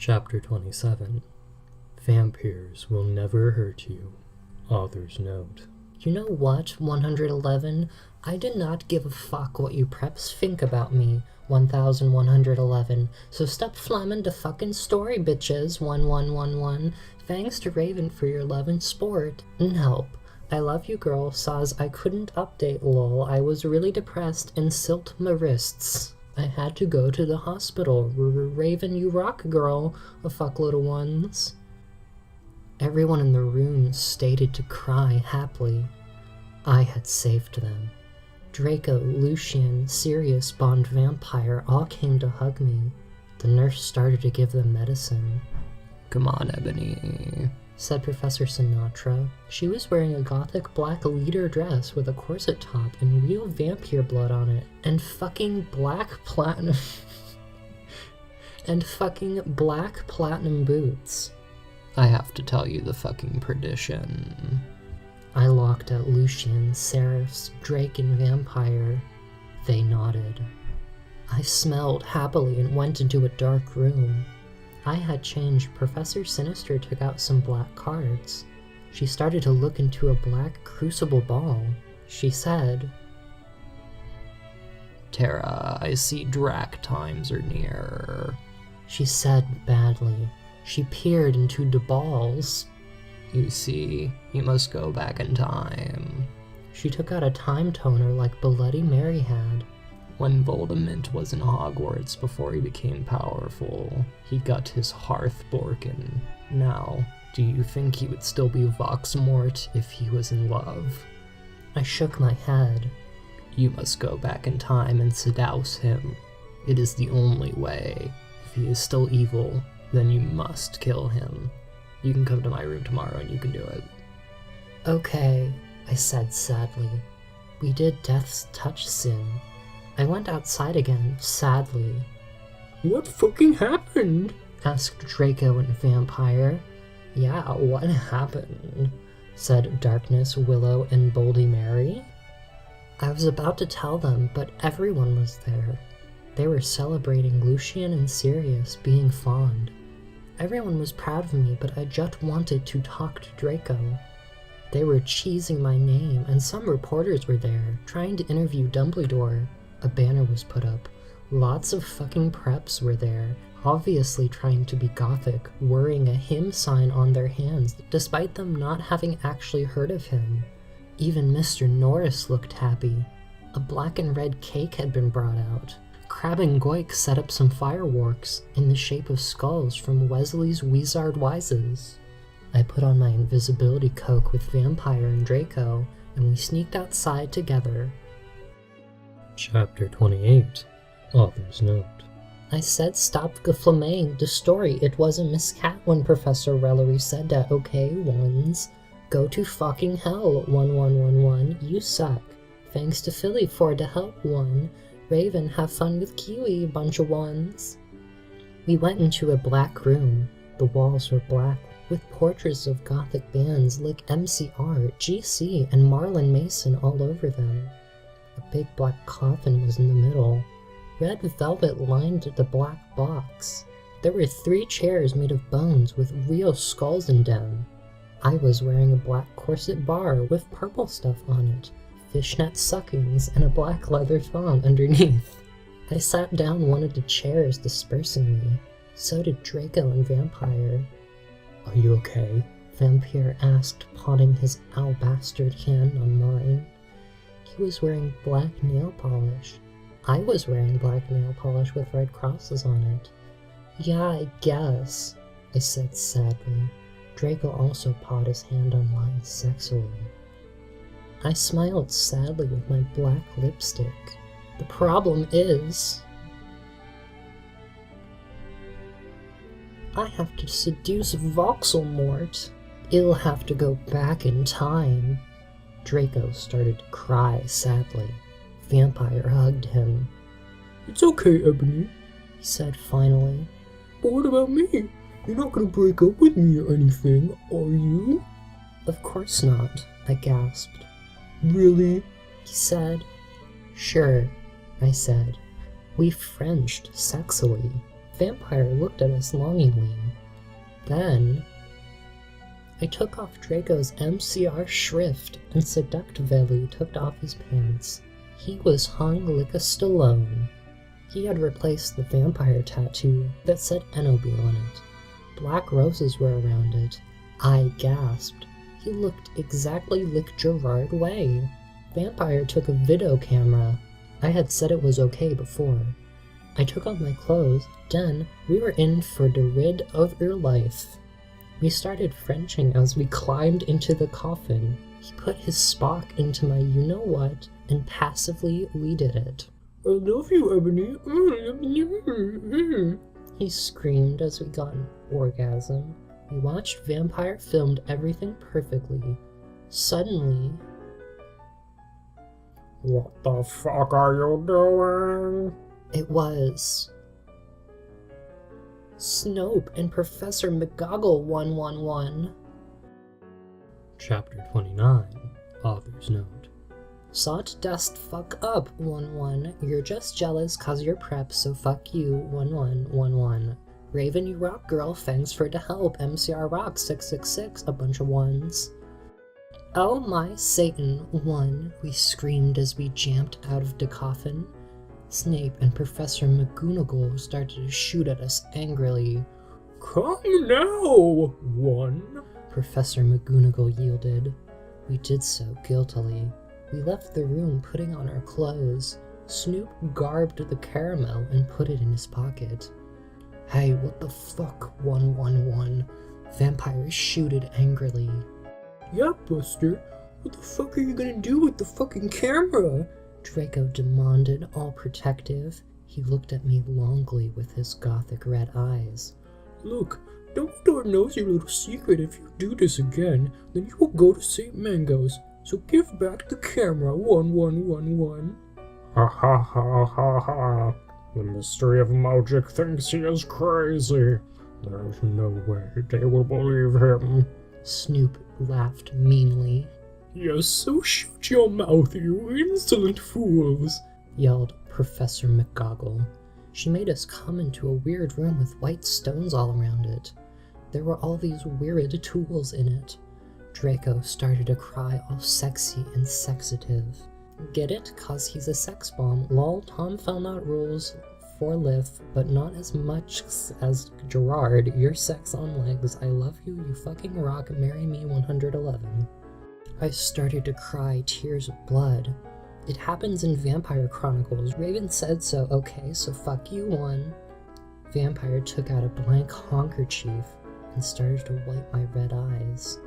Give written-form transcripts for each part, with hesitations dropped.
Chapter 27. Vampires will never hurt you. Author's note. You know what, 111? I do not give a fuck what you preps think about me, 1111. So stop flamming the fucking story, bitches, 1111. Thanks to Raven for your love and sport and help. I love you, girl. Saws I couldn't update, lol. I was really depressed and silt my wrists. I had to go to the hospital. Raven, you rock, girl. A fuckload of ones. Everyone in the room stated to cry happily. I had saved them. Draco, Lucian, Sirius, Bond Vampire all came to hug me. The nurse started to give them medicine. Come on, Ebony, said Professor Sinatra. She was wearing a gothic black leader dress with a corset top and real vampire blood on it, and fucking black platinum boots. I have to tell you the fucking perdition. I looked at Lucian, Seraphs, Drake, and Vampire. They nodded. I smelled happily and went into a dark room. I had changed. Professor Sinister took out some black cards. She started to look into a black crucible ball. She said, Terra, I see Drac times are near. She said badly. She peered into the balls. You see, you must go back in time. She took out a time toner like Bloody Mary had. When Voldemort was in Hogwarts before he became powerful, he got his hearth broken. Now, do you think he would still be Voxmort if he was in love? I shook my head. You must go back in time and seduce him. It is the only way. If he is still evil, then you must kill him. You can come to my room tomorrow and you can do it. Okay, I said sadly. We did Death's touch sin. I went outside again, sadly. What fucking happened? Asked Draco and Vampire. Yeah, what happened? Said Darkness, Willow, and Boldy Mary. I was about to tell them, but everyone was there. They were celebrating Lucian and Sirius being fond. Everyone was proud of me, but I just wanted to talk to Draco. They were cheesing my name, and some reporters were there, trying to interview Dumbledore. A banner was put up. Lots of fucking preps were there, obviously trying to be gothic, wearing a him sign on their hands, despite them not having actually heard of him. Even Mr. Norris looked happy. A black and red cake had been brought out. Crab and Goik set up some fireworks in the shape of skulls from Wesley's Wizard Wises. I put on my invisibility cloak with Vampire and Draco, and we sneaked outside together. Chapter 28. Author's note. I said stop geflamming the story. It wasn't Miss Cat when Professor Rellery said that, okay, ones? Go to fucking hell, 1111. You suck. Thanks to Philly for the help, one. Raven, have fun with Kiwi, bunch of ones. We went into a black room. The walls were black, with portraits of gothic bands like MCR, GC, and Marlon Mason all over them. A big black coffin was in the middle. Red velvet lined the black box. There were 3 chairs made of bones with real skulls in them. I was wearing a black corset bar with purple stuff on it, fishnet suckings, and a black leather thong underneath. I sat down one of the chairs dispersingly. So did Draco and Vampire. Are you okay? Vampire asked, potting his alabaster hand on mine. He was wearing black nail polish. I was wearing black nail polish with red crosses on it. Yeah, I guess, I said sadly. Draco also pawed his hand on mine sexually. I smiled sadly with my black lipstick. The problem is, I have to seduce Voxelmort. I'll have to go back in time. Draco started to cry sadly. Vampire hugged him. It's okay, Ebony, he said finally. But what about me? You're not gonna break up with me or anything, are you? Of course not, I gasped. Really? He said. Sure, I said. We Frenched sexily. Vampire looked at us longingly. Then I took off Draco's MCR shrift and seductively took off his pants. He was hung like a Stallone. He had replaced the vampire tattoo that said Enobil on it. Black roses were around it. I gasped. He looked exactly like Gerard Way. Vampire took a video camera. I had said it was okay before. I took off my clothes, then we were in for the rid of your life. We started Frenching as we climbed into the coffin. He put his Spock into my you-know-what, and passively we did it. I love you, Ebony. He screamed as we got an orgasm. We watched Vampire filmed everything perfectly. Suddenly... What the fuck are you doing? It was... Snope and Professor McGoggle 111. Chapter 29, Author's Note. Sawdust fuck up 11. You're just jealous cause you're prep, so fuck you 1111. Raven, you rock girl, thanks for the help. MCR rock 666, a bunch of ones. Oh my Satan 1, we screamed as we jumped out of the coffin. Snape and Professor McGonagall started to shoot at us angrily. Come now, 1. Professor McGonagall yielded. We did so guiltily. We left the room putting on our clothes. Snoop garbed the caramel and put it in his pocket. Hey, what the fuck, 111? Vampire shooted angrily. Yeah, Buster. What the fuck are you gonna do with the fucking camera? Draco demanded, all protective. He looked at me longly with his gothic red eyes. Look, Dumbledore knows your little secret. If you do this again, then you will go to St. Mango's. So give back the camera, 1111. Ha ha ha ha ha. The Mystery of Magic thinks he is crazy. There's no way they will believe him. Snoop laughed meanly. Yes, so shut your mouth, you insolent fools, yelled Professor McGoggle. She made us come into a weird room with white stones all around it. There were all these weird tools in it. Draco started to cry all sexy and sexative. Get it? Cause he's a sex bomb. Lol, Tom found out rules for Liv, but not as much as Gerard. You're sex on legs. I love you, you fucking rock. Marry me 111. I started to cry tears of blood. It happens in Vampire Chronicles. Raven said so. Okay, so fuck you 1. Vampire took out a blank handkerchief and started to wipe my red eyes.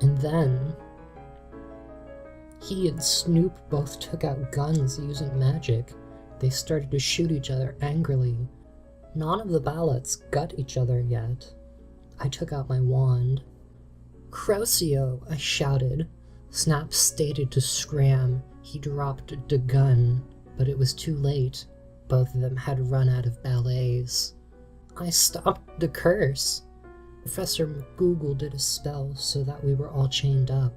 And then he and Snoop both took out guns using magic. They started to shoot each other angrily. None of the ballots got each other yet. I took out my wand. Crucio, I shouted. Snap stated to scram. He dropped the gun, but it was too late. Both of them had run out of ballets. I stopped the curse. Professor McGoogle did a spell so that we were all chained up.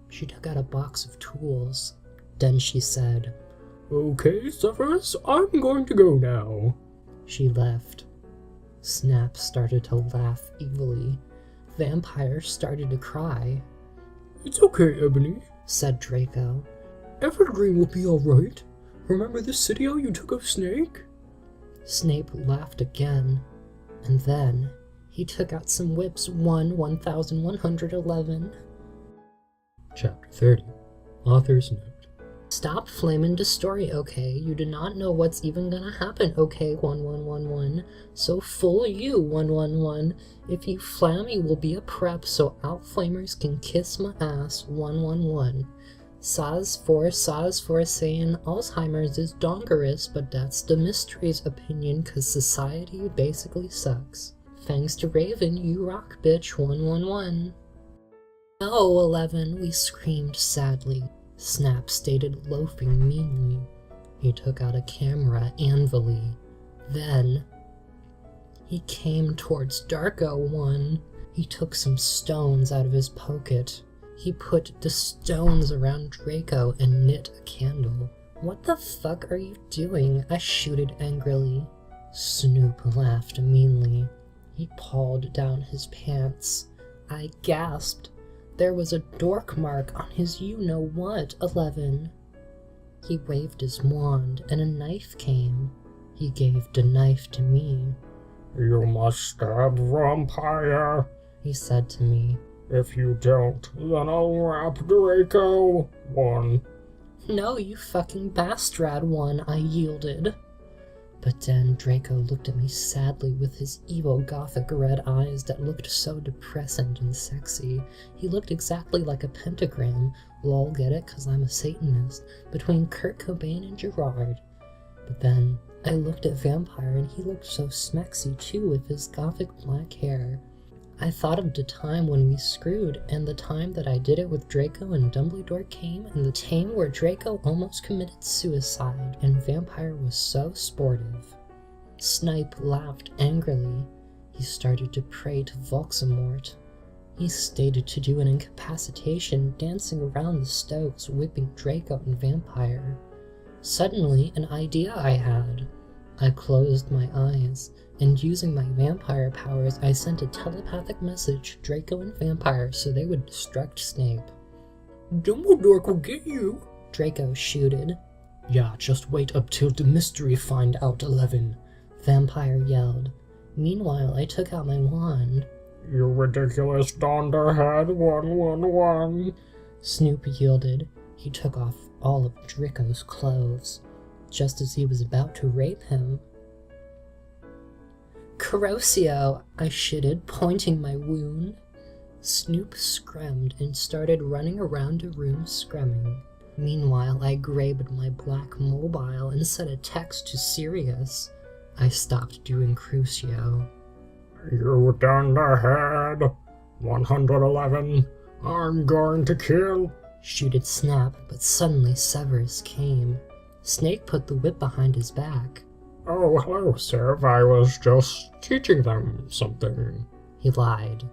She took out a box of tools. Then she said, Okay, Severus, I'm going to go now. She left. Snap started to laugh evilly. Vampire started to cry. It's okay, Ebony, said Draco. Evergreen will be alright. Remember the city you took of Snake? Snape laughed again, and then he took out some whips. 1111. Chapter 30, Author's Note. Stop flaming the story, okay? You do not know what's even gonna happen, okay, 1111. So full you, 111. If you flam, you will be a prep so outflamers can kiss my ass, 111. Saz for saying Alzheimer's is dongerous, but that's the mystery's opinion cause society basically sucks. Thanks to Raven, you rock, bitch, 111. No, 11, we screamed sadly. Snap stated loafing meanly. He took out a camera anvilly. Then he came towards Darko 1. He took some stones out of his pocket. He put the stones around Draco and lit a candle. What the fuck are you doing? I shooted angrily. Snoop laughed meanly. He pulled down his pants. I gasped. There was a dork mark on his you-know-what, 11. He waved his wand, and a knife came. He gave the knife to me. You must stab vampire, he said to me. If you don't, then I'll wrap Draco. 1. No, you fucking bastard, 1, I yielded. But then Draco looked at me sadly with his evil gothic red eyes that looked so depressing and sexy. He looked exactly like a pentagram, lol, get it, 'cause I'm a Satanist, between Kurt Cobain and Gerard. But then I looked at Vampire and he looked so smexy too with his gothic black hair. I thought of the time when we screwed, and the time that I did it with Draco and Dumbledore came, and the time where Draco almost committed suicide, and Vampire was so sportive. Snipe laughed angrily. He started to pray to Voldemort. He stated to do an incapacitation, dancing around the stoves, whipping Draco and Vampire. Suddenly, an idea I had. I closed my eyes, and using my vampire powers, I sent a telepathic message to Draco and Vampire so they would distract Snape. Dumbledore will get you, Draco shooted. Yeah, just wait up till the mystery find out, 11. Vampire yelled. Meanwhile, I took out my wand. You ridiculous dunderhead, 111. Snoop yielded. He took off all of Draco's clothes, just as he was about to rape him. Corrosio, I shitted, pointing my wound. Snoop screamed and started running around the room screaming. Meanwhile, I grabbed my black mobile and sent a text to Sirius. I stopped doing Crucio. You dunderhead, 111. I'm going to kill. Shooted Snap, but suddenly Severus came. Snake put the whip behind his back. Oh, hello, sir. I was just teaching them something. He lied.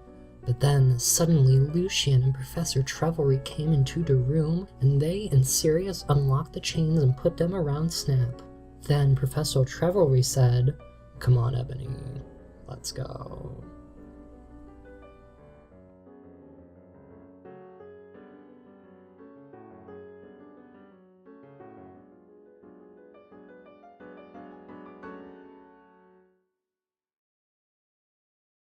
But then, suddenly, Lucian and Professor Trevelry came into the room, and they and Sirius unlocked the chains and put them around Snap. Then Professor Trevelry said, "Come on, Ebony. Let's go."